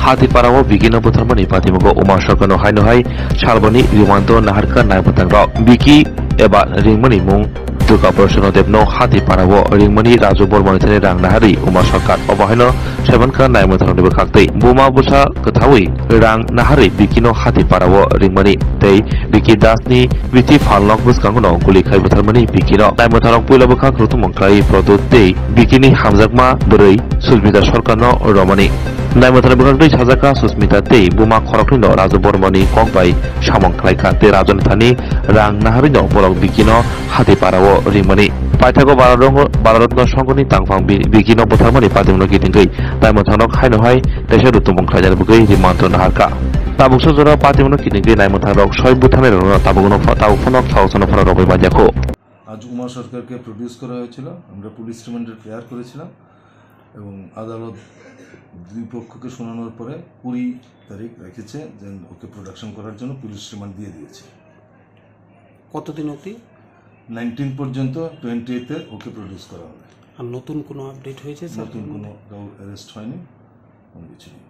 Hatiparao Bikino Butamani Patimugo Uma Shokano Hainohai Chalbani Rimanto Naharka Naipatangro Biki Eba Ringmani Mung Duka Persona Debno Hatiparao Ringmani Rajo Bormonitani Rang Nahari Uma Shokat Obahino Shabanka Naimatano Bakakti Buma Busa Katawi Rang Nahari Bikino Hatiparao Ringmani Tei Biki Dasni Viti Falok Buskangono Guli Kai Butamani Bikino Naimatarok Pulabaka Krutumongkai Proto Tei Bikini Hamzakma Buri Sulmida Shorkano Romani Naimatana Bukakti Hazaka Susmita Tei Buma Korokino Rajo Bormoni Kokbai Shamong Klaika Te Rajon Thani Rang Naharino Borok Bikino Hatiparao Ringmani Paithago Balarotno Shongoni Tangfang Bikino Butamani Patimuno Gitingai Naimatanok Hainohai Desha Rutumong Klajar Bugai Rimanto Naharka Tabukso Jora Patimuno Gitingai Naimatanok Shoi Buthaner Tabuguno Tabufonok Thausono Fara Robai Bajako আজ উমা সরকারকে produce করা হয়েছিল আমরা police রিমান্ডের prayer করেছিলাম এবং আদালত দুই পক্ষকে শোনানোর পরে 20 তারিখ রেখেছে যে ওকে প্রোডাকশন করার জন্য পুলিশ রিমান্ড দিয়ে দিয়েছে কতদিন অবধি 19 পর্যন্ত 28 ওকে প্রডিউস করা হবে আর নতুন কোনো আপডেট হয়েছে নতুন কোনো অ্যারেস্ট হয়নি কোনো কিছু নেই